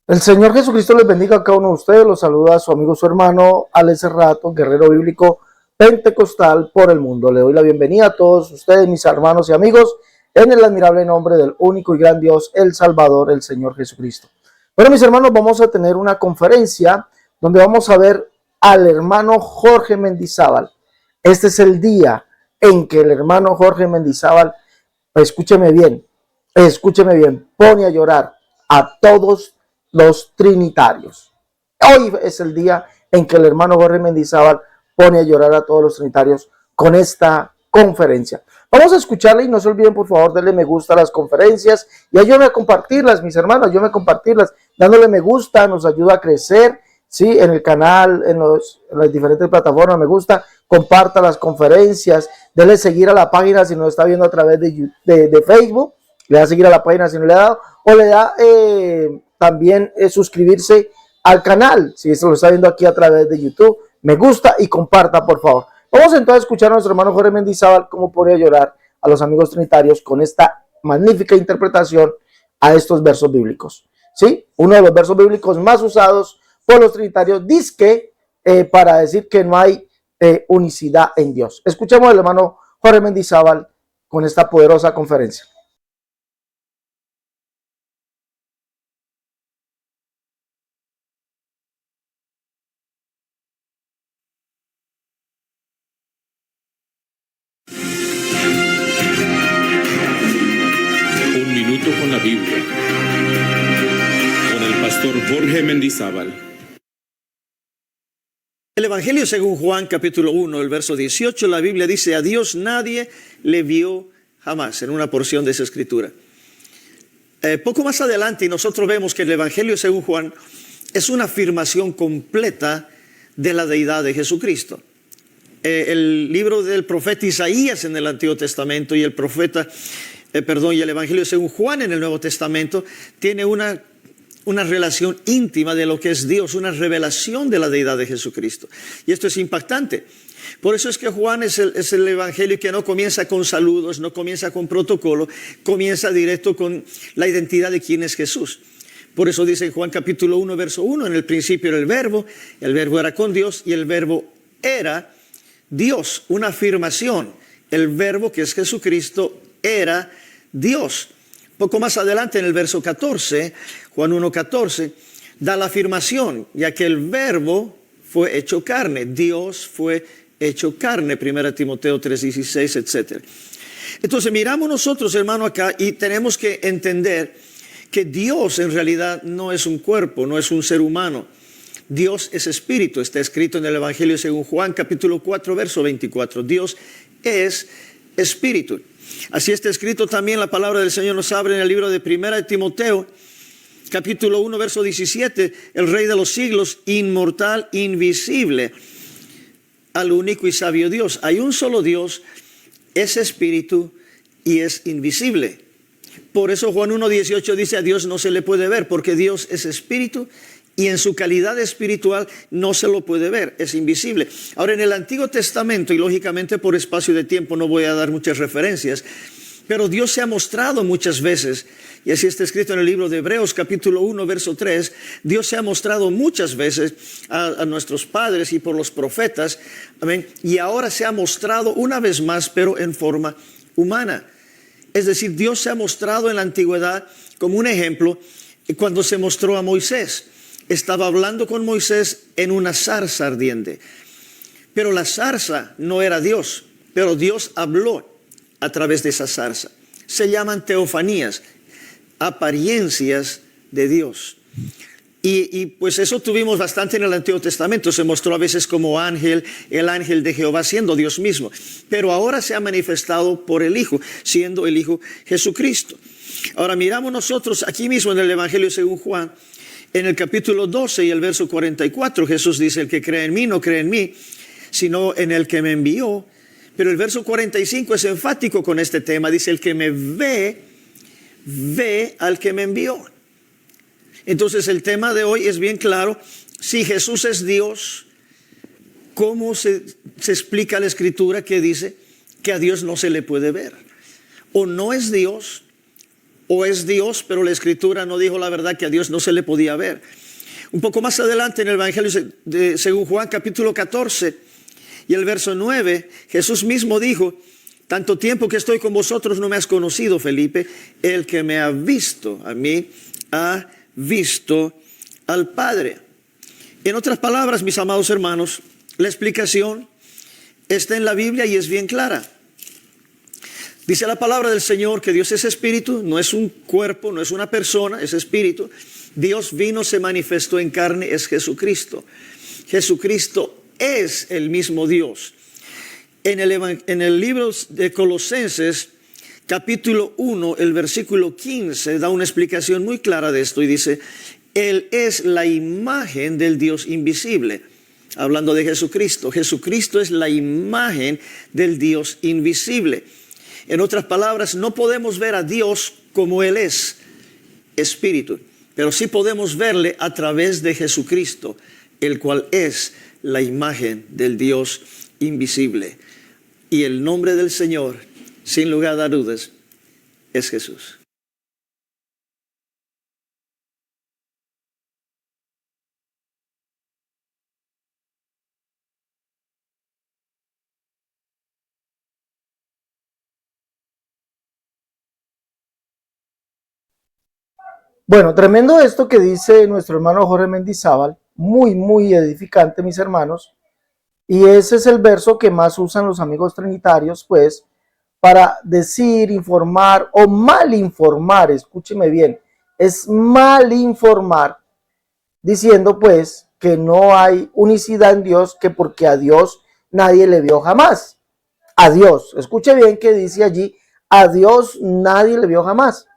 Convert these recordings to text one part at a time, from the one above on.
El Señor Jesucristo les bendiga a cada uno de ustedes. Los saluda a su amigo, su hermano, Alex Rato, guerrero bíblico pentecostal por el mundo. Le doy la bienvenida a todos ustedes, mis hermanos y amigos, en el admirable nombre del único y gran Dios, el Salvador, el Señor Jesucristo. Bueno, mis hermanos, vamos a tener una conferencia donde vamos a ver al hermano Jorge Mendizábal. Este es el día en que el hermano Jorge Mendizábal, escúcheme bien, pone a llorar a todos los trinitarios. Hoy es el día en que el hermano Jorge Mendizábal pone a llorar a todos los trinitarios con esta conferencia. Vamos a escucharla y no se olviden, por favor, darle me gusta a las conferencias y ayúdenme a compartirlas, mis hermanos, ayúdenme a compartirlas. Dándole me gusta nos ayuda a crecer, ¿sí? En el canal, en las diferentes plataformas, me gusta. Comparta las conferencias, déle seguir a la página si nos está viendo a través de Facebook, le da seguir a la página si no le ha dado, o le da también suscribirse al canal, si se lo está viendo aquí a través de YouTube, me gusta y comparta, por favor. Vamos entonces a escuchar a nuestro hermano Jorge Mendizábal cómo pone a llorar a los amigos trinitarios con esta magnífica interpretación a estos versos bíblicos. ¿Sí? Uno de los versos bíblicos más usados por los trinitarios, dizque para decir que no hay unicidad en Dios. Escuchemos al hermano Jorge Mendizábal con esta poderosa conferencia. Un minuto con la Biblia, con el pastor Jorge Mendizábal. El Evangelio según Juan capítulo 1, el verso 18, la Biblia dice: a Dios nadie le vio jamás, en una porción de esa escritura. Poco más adelante, y nosotros vemos que el Evangelio según Juan es una afirmación completa de la deidad de Jesucristo. El libro del profeta Isaías en el Antiguo Testamento y el y el Evangelio según Juan en el Nuevo Testamento tiene una relación íntima de lo que es Dios, una revelación de la deidad de Jesucristo. Y esto es impactante. Por eso es que Juan es el evangelio que no comienza con saludos, no comienza con protocolo, comienza directo con la identidad de quién es Jesús. Por eso dice en Juan capítulo 1, verso 1, en el principio era el verbo era con Dios y el verbo era Dios. Una afirmación, el verbo que es Jesucristo era Dios. Poco más adelante en el verso 14, Juan 1:14, da la afirmación, ya que el verbo fue hecho carne, Dios fue hecho carne, 1 Timoteo 3:16, etc. Entonces miramos nosotros, hermano, acá y tenemos que entender que Dios en realidad no es un cuerpo, no es un ser humano. Dios es espíritu, está escrito en el Evangelio según Juan capítulo 4, verso 24. Dios es espíritu. Así está escrito también, la palabra del Señor nos abre en el libro de 1 Timoteo, capítulo 1, verso 17, el Rey de los siglos, inmortal, invisible, al único y sabio Dios. Hay un solo Dios, es espíritu y es invisible. Por eso Juan 1:18 dice: a Dios no se le puede ver, porque Dios es espíritu y en su calidad espiritual no se lo puede ver, es invisible. Ahora, en el Antiguo Testamento, y lógicamente por espacio de tiempo no voy a dar muchas referencias, pero Dios se ha mostrado muchas veces, y así está escrito en el libro de Hebreos capítulo 1, verso 3, Dios se ha mostrado muchas veces a nuestros padres y por los profetas, amén, y ahora se ha mostrado una vez más, pero en forma humana. Es decir, Dios se ha mostrado en la antigüedad como un ejemplo cuando se mostró a Moisés. Estaba hablando con Moisés en una zarza ardiente. Pero la zarza no era Dios, pero Dios habló a través de esa zarza. Se llaman teofanías, apariencias de Dios. Y pues eso tuvimos bastante en el Antiguo Testamento. Se mostró a veces como ángel, el ángel de Jehová siendo Dios mismo. Pero ahora se ha manifestado por el Hijo, siendo el Hijo Jesucristo. Ahora miramos nosotros aquí mismo en el Evangelio según Juan, en el capítulo 12 y el verso 44, Jesús dice: el que cree en mí no cree en mí, sino en el que me envió. Pero el verso 45 es enfático con este tema. Dice: el que me ve, ve al que me envió. Entonces el tema de hoy es bien claro. Si Jesús es Dios, ¿cómo se explica la Escritura que dice que a Dios no se le puede ver? O no es Dios, o es Dios, pero la Escritura no dijo la verdad que a Dios no se le podía ver. Un poco más adelante en el Evangelio según Juan capítulo 14 y el verso 9, Jesús mismo dijo: tanto tiempo que estoy con vosotros no me has conocido, Felipe. El que me ha visto a mí, ha visto al Padre. En otras palabras, mis amados hermanos, la explicación está en la Biblia y es bien clara. Dice la palabra del Señor que Dios es espíritu, no es un cuerpo, no es una persona, es espíritu. Dios vino, se manifestó en carne, es Jesucristo. Jesucristo es el mismo Dios. En el libro de Colosenses, capítulo 1, el versículo 15, da una explicación muy clara de esto y dice: Él es la imagen del Dios invisible. Hablando de Jesucristo, Jesucristo es la imagen del Dios invisible. En otras palabras, no podemos ver a Dios como Él es, espíritu, pero sí podemos verle a través de Jesucristo, el cual es la imagen del Dios invisible. Y el nombre del Señor, sin lugar a dudas, es Jesús. Bueno, tremendo esto que dice nuestro hermano Jorge Mendizábal, muy edificante, mis hermanos, y ese es el verso que más usan los amigos trinitarios, pues, para decir, informar o mal informar, escúcheme bien, es mal informar, diciendo pues que no hay unicidad en Dios, que porque a Dios nadie le vio jamás. A Dios, escuche bien que dice allí, a Dios nadie le vio jamás.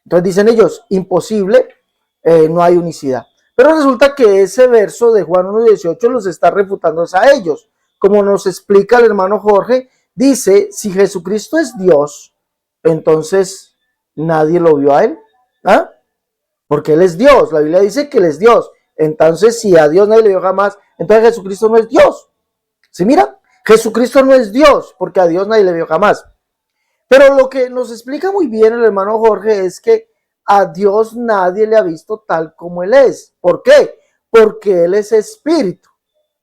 Entonces dicen ellos, imposible, no hay unicidad. Pero resulta que ese verso de Juan 1:18 los está refutando a ellos. Como nos explica el hermano Jorge, dice, si Jesucristo es Dios, entonces nadie lo vio a él. ¿Ah? Porque él es Dios, la Biblia dice que él es Dios. Entonces, si a Dios nadie le vio jamás, entonces Jesucristo no es Dios. ¿Sí mira? Jesucristo no es Dios, porque a Dios nadie le vio jamás. Pero lo que nos explica muy bien el hermano Jorge es que a Dios nadie le ha visto tal como Él es. ¿Por qué? Porque Él es espíritu.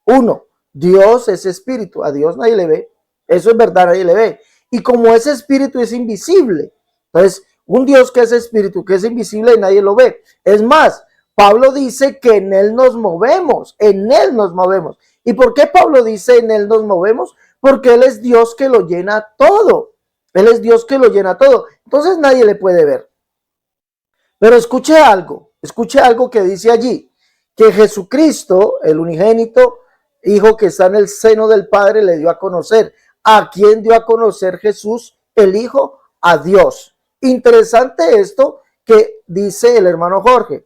Uno, Dios es espíritu, a Dios nadie le ve. Eso es verdad, nadie le ve. Y como ese espíritu es invisible, entonces un Dios que es espíritu, que es invisible y nadie lo ve. Es más, Pablo dice que en Él nos movemos, en Él nos movemos. ¿Y por qué Pablo dice en Él nos movemos? Porque Él es Dios que lo llena todo. Él es Dios que lo llena todo. Entonces nadie le puede ver. Pero escuche algo que dice allí, que Jesucristo, el unigénito Hijo que está en el seno del Padre, le dio a conocer. ¿A quién dio a conocer Jesús, el Hijo? A Dios. Interesante esto que dice el hermano Jorge.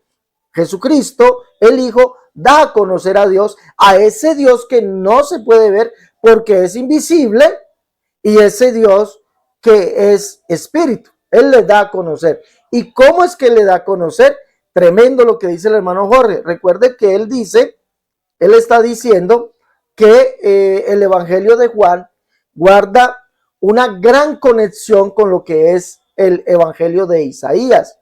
Jesucristo, el Hijo, da a conocer a Dios, a ese Dios que no se puede ver porque es invisible, y ese Dios que es espíritu. Él le da a conocer. ¿Y cómo es que le da a conocer? Tremendo lo que dice el hermano Jorge. Recuerde que él está diciendo que el Evangelio de Juan guarda una gran conexión con lo que es el Evangelio de Isaías.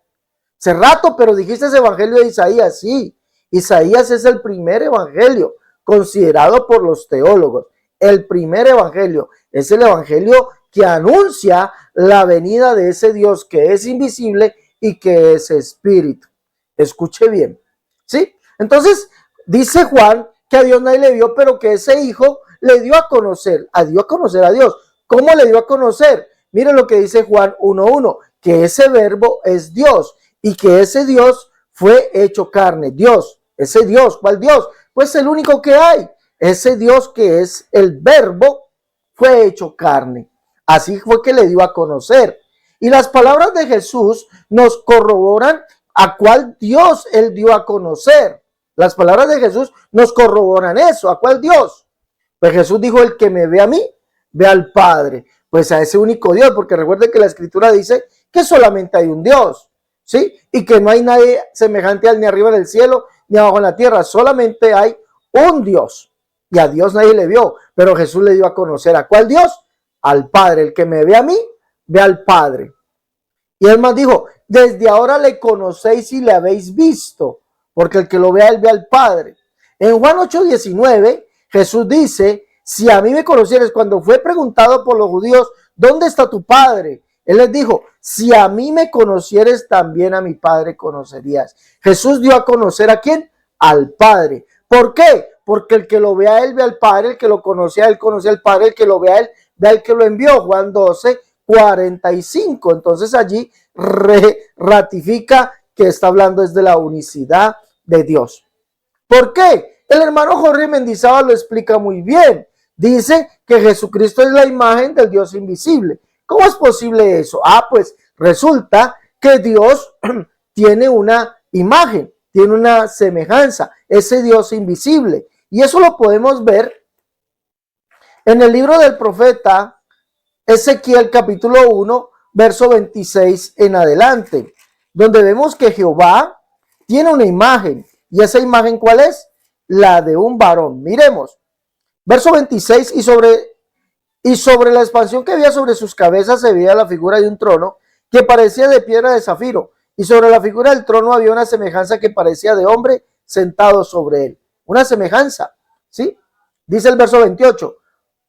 Hace rato, pero dijiste ese Evangelio de Isaías. Sí, Isaías es el primer evangelio considerado por los teólogos. El primer evangelio es el evangelio que anuncia la venida de ese Dios que es invisible y que es espíritu. Escuche bien, ¿sí? Entonces, dice Juan que a Dios nadie le vio, pero que ese Hijo le dio a conocer a Dios. ¿Cómo le dio a conocer? Miren lo que dice Juan 1:1, que ese verbo es Dios y que ese Dios fue hecho carne. Dios, ese Dios, ¿cuál Dios? Pues el único que hay. Ese Dios que es el verbo fue hecho carne. Así fue que le dio a conocer. Y las palabras de Jesús nos corroboran a cuál Dios él dio a conocer. Las palabras de Jesús nos corroboran eso. ¿A cuál Dios? Pues Jesús dijo, el que me ve a mí, ve al Padre. Pues a ese único Dios, porque recuerde que la Escritura dice que solamente hay un Dios, ¿sí? Y que no hay nadie semejante a él ni arriba en el cielo, ni abajo en la tierra. Solamente hay un Dios. Y a Dios nadie le vio, pero Jesús le dio a conocer. ¿A cuál Dios? Al Padre. El que me ve a mí, ve al Padre. Y él más dijo, desde ahora le conocéis y le habéis visto, porque el que lo vea, él ve al Padre. En Juan 8:19, Jesús dice, si a mí me conocieres, cuando fue preguntado por los judíos, ¿dónde está tu Padre? Él les dijo, si a mí me conocieres, también a mi Padre conocerías. Jesús dio a conocer ¿a quién? Al Padre. ¿Por qué? Porque el que lo vea a él ve al Padre, el que lo conoce a él conoce al Padre, el que lo vea a él ve al que lo envió. Juan 12:45. Entonces allí ratifica que está hablando desde la unicidad de Dios. ¿Por qué? El hermano Jorge Mendizábal lo explica muy bien. Dice que Jesucristo es la imagen del Dios invisible. ¿Cómo es posible eso? Pues resulta que Dios tiene una imagen, tiene una semejanza, ese Dios invisible. Y eso lo podemos ver en el libro del profeta Ezequiel capítulo 1, verso 26 en adelante, donde vemos que Jehová tiene una imagen. ¿Y esa imagen cuál es? La de un varón. Miremos, verso 26, y sobre la expansión que había sobre sus cabezas se veía la figura de un trono que parecía de piedra de zafiro, y sobre la figura del trono había una semejanza que parecía de hombre sentado sobre él. Una semejanza, ¿sí? Dice el verso 28,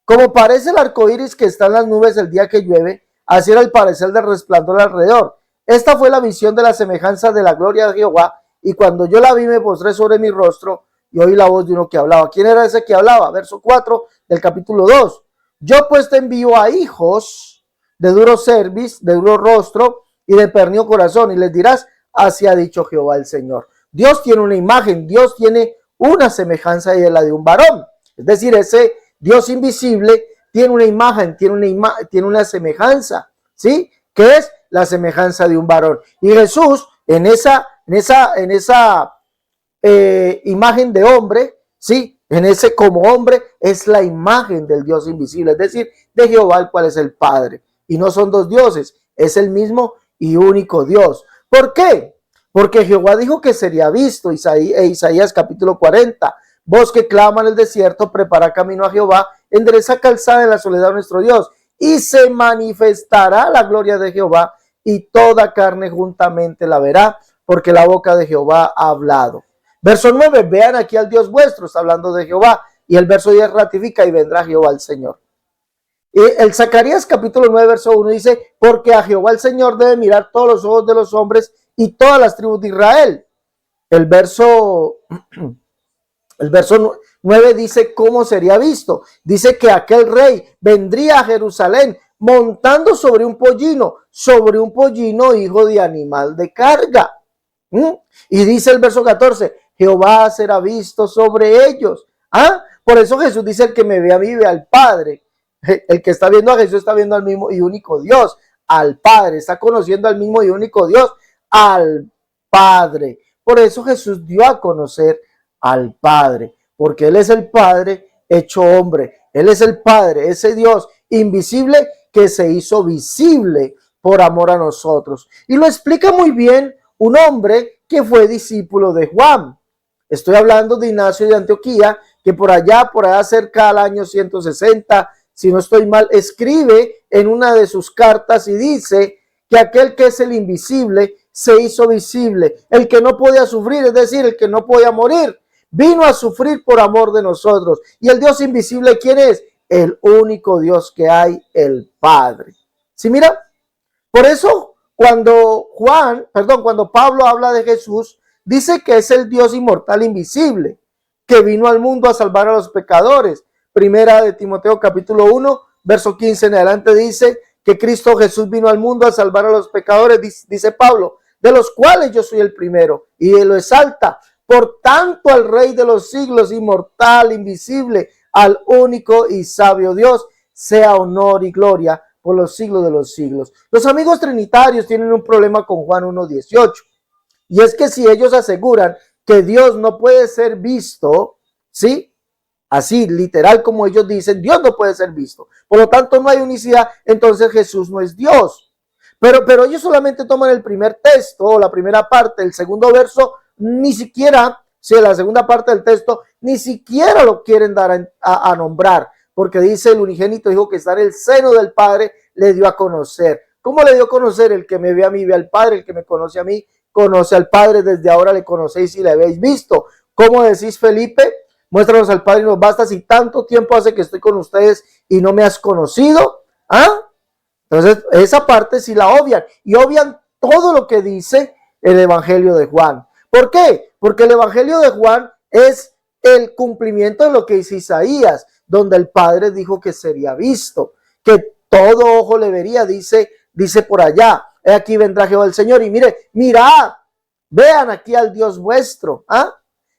como parece el arco iris que está en las nubes el día que llueve, así era el parecer del resplandor alrededor. Esta fue la visión de la semejanza de la gloria de Jehová, y cuando yo la vi me postré sobre mi rostro y oí la voz de uno que hablaba. ¿Quién era ese que hablaba? Verso 4 del capítulo 2. Yo pues te envío a hijos de duro cerviz, de duro rostro y de pernio corazón, y les dirás, así ha dicho Jehová el Señor. Dios tiene una imagen, Dios tiene una semejanza, y es la de un varón. Es decir, ese Dios invisible tiene una imagen, tiene una semejanza, ¿sí? Que es la semejanza de un varón. Y Jesús, en esa imagen de hombre, ¿sí? En ese como hombre, es la imagen del Dios invisible, es decir, de Jehová, el cual es el Padre. Y no son dos dioses, es el mismo y único Dios. ¿Por qué? Porque Jehová dijo que sería visto. Isaías capítulo 40. Vos que clama en el desierto, prepara camino a Jehová, endereza calzada en la soledad de nuestro Dios, y se manifestará la gloria de Jehová, y toda carne juntamente la verá, porque la boca de Jehová ha hablado. Verso 9, vean aquí al Dios vuestro, está hablando de Jehová, y el verso 10 ratifica, y vendrá Jehová el Señor. Y el Zacarías capítulo 9, verso 1 dice, porque a Jehová el Señor debe mirar todos los ojos de los hombres y todas las tribus de Israel. El verso 9 dice cómo sería visto. Dice que aquel rey vendría a Jerusalén montando sobre un pollino hijo de animal de carga. Y dice el verso 14, Jehová será visto sobre ellos. Por eso Jesús dice, el que me ve a mí ve al Padre. El que está viendo a Jesús está viendo al mismo y único Dios, al Padre. Está conociendo al mismo y único Dios, al Padre. Por eso Jesús dio a conocer al Padre, porque Él es el Padre hecho hombre. Él es el Padre, ese Dios invisible que se hizo visible por amor a nosotros. Y lo explica muy bien un hombre que fue discípulo de Juan. Estoy hablando de Ignacio de Antioquía, que por allá cerca al año 160, si no estoy mal, escribe en una de sus cartas y dice que aquel que es el invisible se hizo visible. El que no podía sufrir, es decir, el que no podía morir, vino a sufrir por amor de nosotros. Y el Dios invisible, ¿quién es? El único Dios que hay, el Padre. ¿Sí, mira? Por eso, cuando Pablo habla de Jesús, dice que es el Dios inmortal invisible, que vino al mundo a salvar a los pecadores. Primera de Timoteo capítulo 1, verso 15 en adelante dice que Cristo Jesús vino al mundo a salvar a los pecadores, dice Pablo, de los cuales yo soy el primero, y él lo exalta. Por tanto, al Rey de los siglos, inmortal, invisible, al único y sabio Dios, sea honor y gloria por los siglos de los siglos. Los amigos trinitarios tienen un problema con Juan 1:18, y es que si ellos aseguran que Dios no puede ser visto, ¿sí? Así, literal como ellos dicen, Dios no puede ser visto. Por lo tanto, no hay unicidad, entonces Jesús no es Dios. Pero ellos solamente toman el primer texto, o la primera parte, el segundo verso, ni siquiera, si la segunda parte del texto, ni siquiera lo quieren dar a nombrar, porque dice el unigénito hijo que está en el seno del Padre, le dio a conocer. ¿Cómo le dio a conocer? El que me ve a mí, ve al Padre, el que me conoce a mí, conoce al Padre, desde ahora le conocéis y le habéis visto. ¿Cómo decís, Felipe? Muéstranos al Padre y nos basta, si tanto tiempo hace que estoy con ustedes y no me has conocido. ¿Ah? Entonces, esa parte sí la obvian, y obvian todo lo que dice el Evangelio de Juan. ¿Por qué? Porque el Evangelio de Juan es el cumplimiento de lo que dice Isaías, donde el Padre dijo que sería visto, que todo ojo le vería, dice por allá. Aquí vendrá Jehová el Señor, y mire, mirad, vean aquí al Dios vuestro. ¿Ah?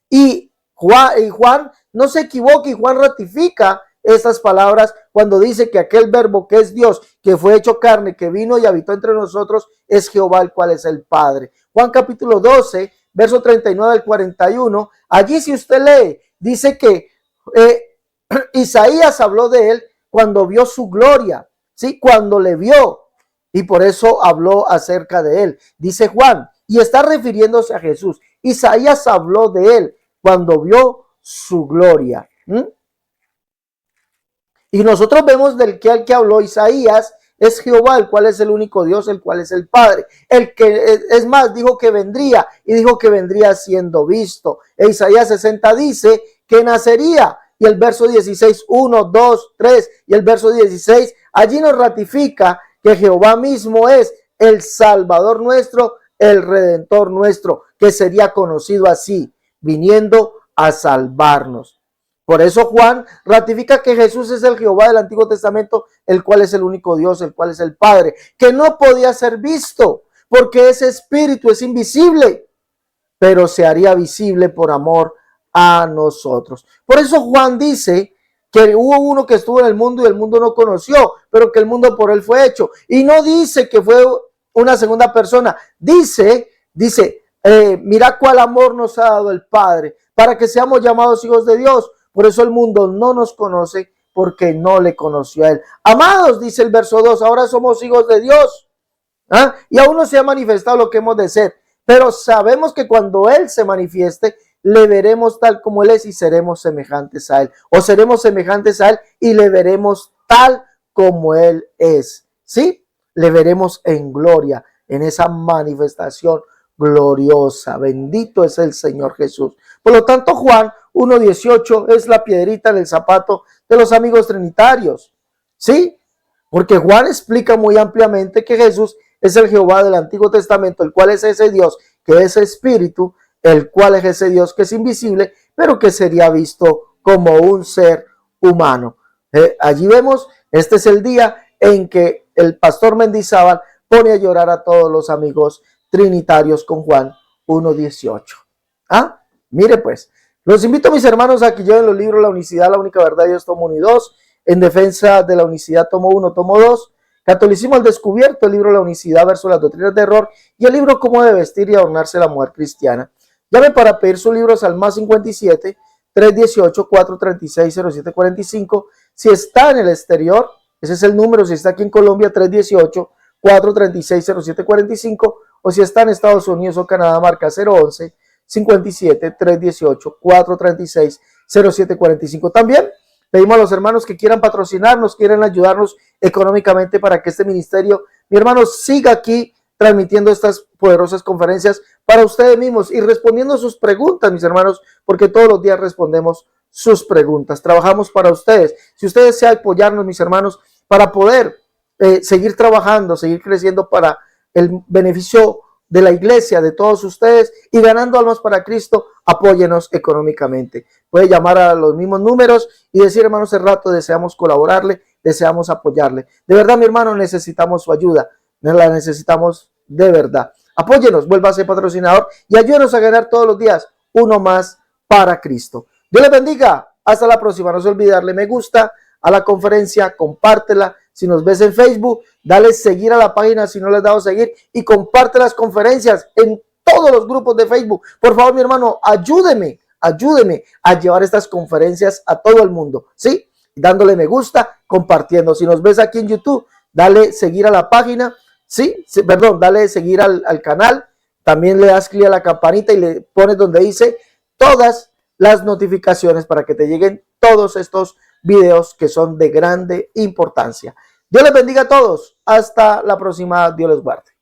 Y Juan no se equivoca, y Juan ratifica estas palabras cuando dice que aquel verbo que es Dios, que fue hecho carne, que vino y habitó entre nosotros, es Jehová, el cual es el Padre. Juan capítulo 12, verso 39 al 41, allí si usted lee, dice que Isaías habló de él cuando vio su gloria, ¿sí? Cuando le vio, y por eso habló acerca de él. Dice Juan, y está refiriéndose a Jesús. Isaías habló de él cuando vio su gloria. Y nosotros vemos del que al que habló Isaías es Jehová, el cual es el único Dios, el cual es el Padre. El que es más, dijo que vendría, y dijo que vendría siendo visto. E Isaías 60 dice que nacería. Y el verso 16, 1, 2, 3 y el verso 16, allí nos ratifica que Jehová mismo es el Salvador nuestro, el Redentor nuestro, que sería conocido así, viniendo a salvarnos. Por eso Juan ratifica que Jesús es el Jehová del Antiguo Testamento, el cual es el único Dios, el cual es el Padre, que no podía ser visto, porque ese espíritu es invisible, pero se haría visible por amor a nosotros. Por eso Juan dice que hubo uno que estuvo en el mundo y el mundo no conoció, pero que el mundo por él fue hecho. Y no dice que fue una segunda persona, dice, mira cuál amor nos ha dado el Padre, para que seamos llamados hijos de Dios. Por eso el mundo no nos conoce, porque no le conoció a él. Amados, dice el verso 2, ahora somos hijos de Dios. ¿Ah? Y aún no se ha manifestado lo que hemos de ser, pero sabemos que cuando él se manifieste, le veremos tal como él es y seremos semejantes a él. O seremos semejantes a él y le veremos tal como él es. ¿Sí? Le veremos en gloria, en esa manifestación gloriosa. Bendito es el Señor Jesús. Por lo tanto, Juan 1:18 es la piedrita en el zapato de los amigos trinitarios. ¿Sí? Porque Juan explica muy ampliamente que Jesús es el Jehová del Antiguo Testamento, el cual es ese Dios que es espíritu, el cual es ese Dios que es invisible, pero que sería visto como un ser humano. Allí vemos, este es el día en que el pastor Mendizábal pone a llorar a todos los amigos trinitarios con Juan 1:18. ¿Ah? Mire pues, los invito, mis hermanos, a que lleven los libros La Unicidad, la Única Verdad, Dios, tomo 1 y 2, En Defensa de la Unicidad, tomo 1, tomo 2, Catolicismo al Descubierto, el libro La Unicidad versus las doctrinas de error, y el libro Cómo debe vestir y adornarse la mujer cristiana. Llame para pedir sus libros al más 57 318 436 0745. Si está en el exterior, ese es el número. Si está aquí en Colombia, 318 436 0745. O si está en Estados Unidos o Canadá, marca 011 57 318 436 0745. También pedimos a los hermanos que quieran patrocinarnos, quieran ayudarnos económicamente para que este ministerio, mi hermano, siga aquí transmitiendo estas poderosas conferencias para ustedes mismos y respondiendo sus preguntas, mis hermanos, porque todos los días respondemos sus preguntas. Trabajamos para ustedes. Si ustedes desean apoyarnos, mis hermanos, para poder seguir trabajando, seguir creciendo para el beneficio de la iglesia, de todos ustedes, y ganando almas para Cristo, apóyenos económicamente. Puede llamar a los mismos números y decir, hermano, hace rato deseamos colaborarle, deseamos apoyarle. De verdad, mi hermano, necesitamos su ayuda. La necesitamos de verdad. Apóyenos, vuelva a ser patrocinador y ayúdenos a ganar todos los días uno más para Cristo. Dios les bendiga. Hasta la próxima. No se olvide darle me gusta a la conferencia, compártela. Si nos ves en Facebook, dale seguir a la página si no le has dado seguir y comparte las conferencias en todos los grupos de Facebook. Por favor, mi hermano, ayúdeme a llevar estas conferencias a todo el mundo, ¿sí? Dándole me gusta, compartiendo. Si nos ves aquí en YouTube, dale seguir a la página. Sí, perdón, dale seguir al canal, también le das clic a la campanita y le pones donde dice todas las notificaciones para que te lleguen todos estos videos que son de grande importancia. Dios les bendiga a todos. Hasta la próxima. Dios les guarde.